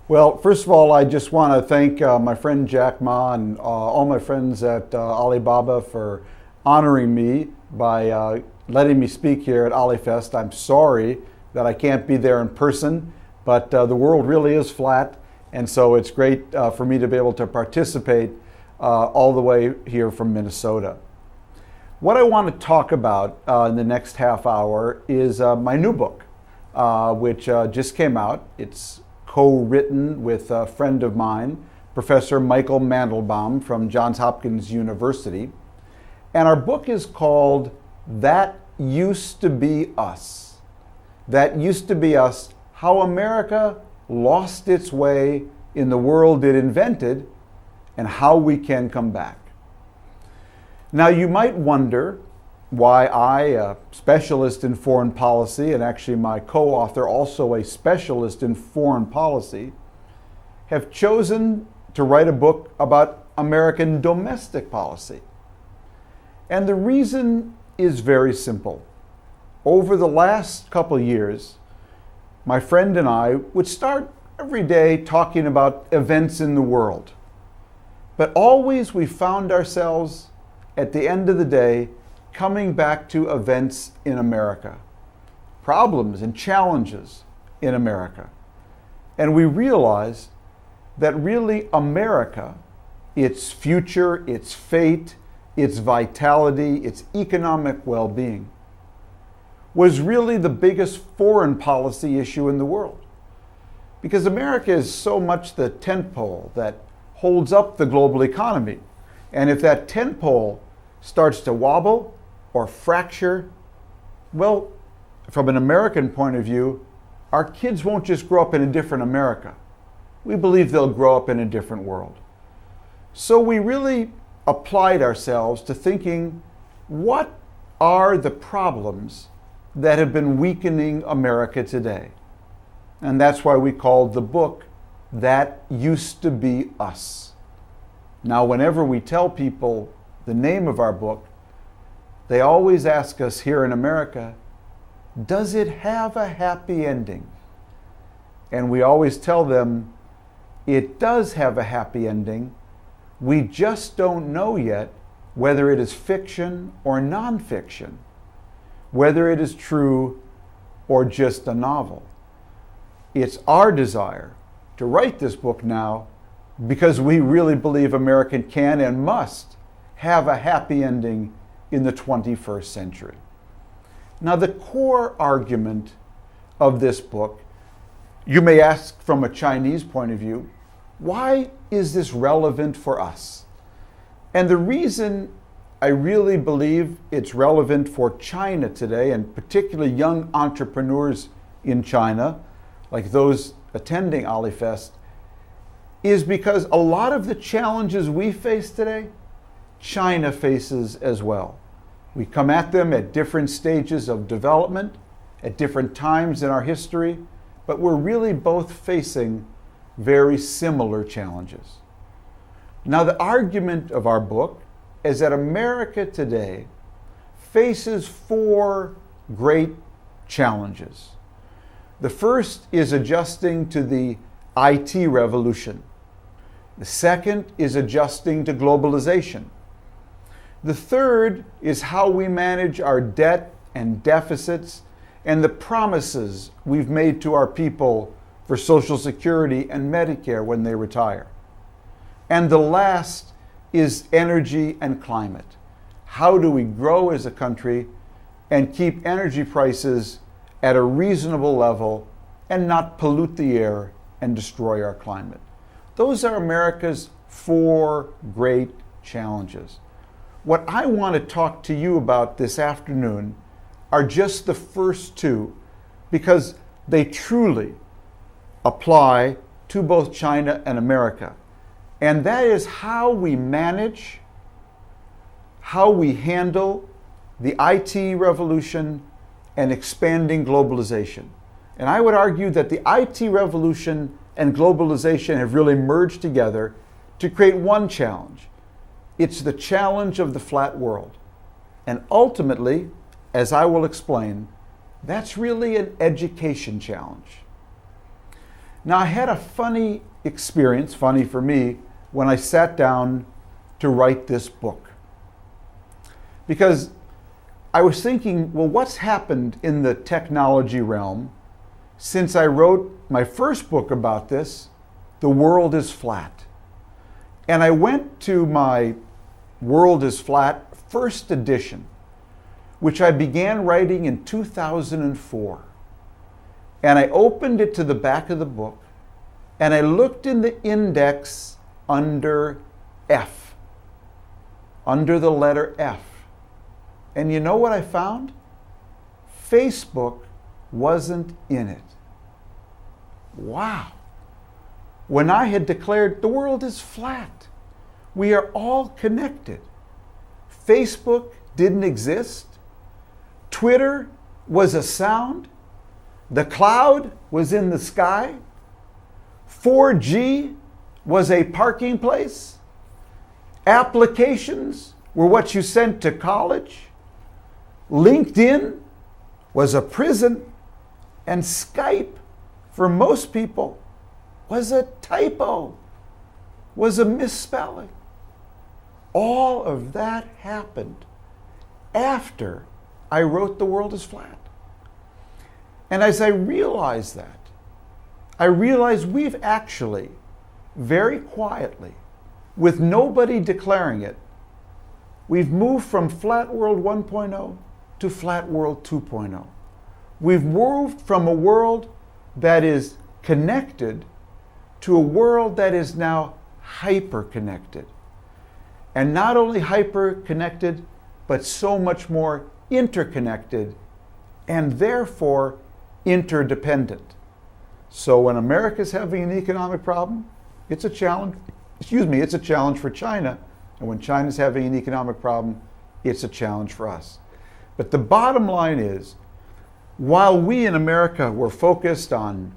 Well, first of all, I just want to thank my friend Jack Ma and all my friends at Alibaba for honoring me by letting me speak here at AliFest. I'm sorry that I can't be there in person, but the world really is flat, and so it's great for me to be able to participate all the way here from Minnesota. What I want to talk about in the next half hour is my new book, which just came out. It's co-written with a friend of mine, Professor Michael Mandelbaum from Johns Hopkins University. And our book is called That Used to Be Us. That Used to Be Us, How America Lost Its Way in the World It Invented and How We Can Come Back. Now you might wonder why I, a specialist in foreign policy, and actually my co-author, also a specialist in foreign policy, have chosen to write a book about American domestic policy. And the reason is very simple. Over the last couple of years, my friend and I would start every day talking about events in the world. But always we found ourselves, at the end of the day, coming back to events in America, problems and challenges in America. And we realized that really America, its future, its fate, its vitality, its economic well-being, was really the biggest foreign policy issue in the world. Because America is so much the tentpole that holds up the global economy. And if that tentpole starts to wobble or fracture, well, from an American point of view, our kids won't just grow up in a different America. We believe they'll grow up in a different world. So we really applied ourselves to thinking, what are the problems that have been weakening America today? And that's why we called the book That Used to Be Us. Now, whenever we tell people the name of our book, they always ask us here in America, does it have a happy ending? And we always tell them, it does have a happy ending. We just don't know yet whether it is fiction or nonfiction, whether it is true or just a novel. It's our desire to write this book now because we really believe America can and must have a happy ending in the 21st century. Now, the core argument of this book, you may ask from a Chinese point of view, why is this relevant for us? And the reason I really believe it's relevant for China today, and particularly young entrepreneurs in China, like those attending AliFest, is because a lot of the challenges we face today, China faces as well. We come at them at different stages of development, at different times in our history, but we're really both facing very similar challenges. Now, the argument of our book is that America today faces four great challenges. The first is adjusting to the IT revolution. The second is adjusting to globalization. The third is how we manage our debt and deficits and the promises we've made to our people for Social Security and Medicare when they retire. And the last is energy and climate. How do we grow as a country and keep energy prices at a reasonable level and not pollute the air and destroy our climate? Those are America's four great challenges. What I want to talk to you about this afternoon are just the first two, because they truly apply to both China and America. And that is how we manage, how we handle the IT revolution and expanding globalization. And I would argue that the IT revolution and globalization have really merged together to create one challenge. It's the challenge of the flat world. And ultimately, as I will explain, that's really an education challenge. Now, I had a funny experience, funny for me, when I sat down to write this book. Because I was thinking, well, what's happened in the technology realm since I wrote my first book about this, The World is Flat? And I went to my World is Flat first edition, which I began writing in 2004. And I opened it to the back of the book, and I looked in the index under F, under the letter F. And you know what I found? Facebook wasn't in it. Wow. When I had declared the world is flat, we are all connected. Facebook didn't exist. Twitter was a sound. The cloud was in the sky. 4G was a parking place. Applications were what you sent to college. LinkedIn was a prison. And Skype, for most people, was a typo, was a misspelling. All of that happened after I wrote The World is Flat. And as I realized that, I realized we've actually, very quietly, with nobody declaring it, we've moved from Flat World 1.0 to Flat World 2.0. We've moved from a world that is connected to a world that is now hyper-connected. And not only hyper-connected, but so much more interconnected and therefore interdependent. So when America's having an economic problem, it's a challenge. It's a challenge for China. And when China's having an economic problem, it's a challenge for us. But the bottom line is, while we in America were focused on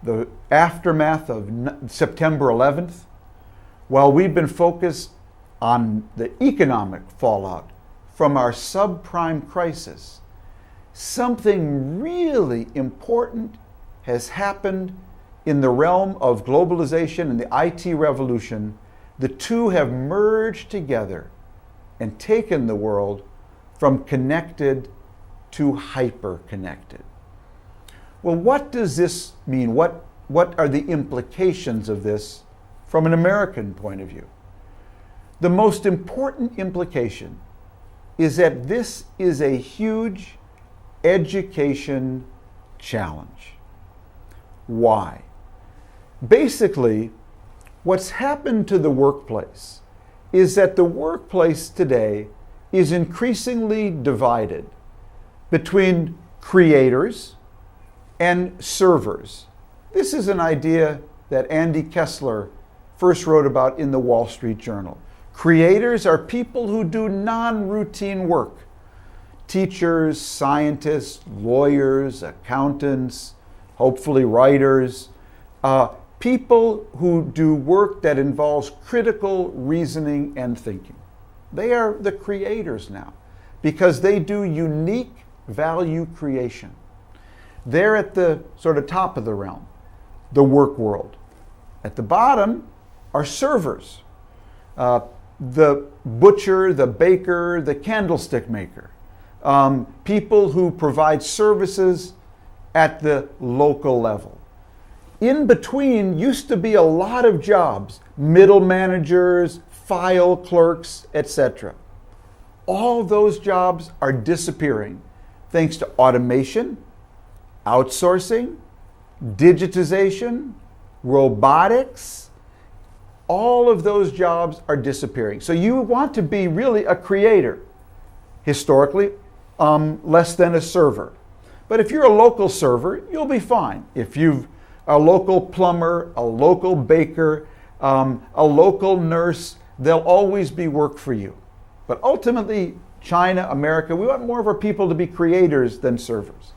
the aftermath of September 11th, while we've been focused on the economic fallout from our subprime crisis, something really important has happened in the realm of globalization and the IT revolution. The two have merged together and taken the world from connected to hyper-connected. Well, what does this mean? What are the implications of this from an American point of view? The most important implication is that this is a huge education challenge. Why? Basically, what's happened to the workplace is that the workplace today is increasingly divided between creators and servers. This is an idea that Andy Kessler first wrote about in the Wall Street Journal. Creators are people who do non-routine work. Teachers, scientists, lawyers, accountants, hopefully writers, people who do work that involves critical reasoning and thinking. They are the creators now because they do unique value creation. They're at the sort of top of the realm, the work world. At the bottom are servers, the butcher, the baker, the candlestick maker, people who provide services at the local level. In between used to be a lot of jobs, middle managers, file clerks, etc. All those jobs are disappearing thanks to automation, outsourcing, digitization, robotics. All of those jobs are disappearing. So you want to be really a creator, historically, less than a server. But if you're a local server, you'll be fine. If you've a local plumber, a local baker, a local nurse, there'll always be work for you. But ultimately, China, America, we want more of our people to be creators than servers.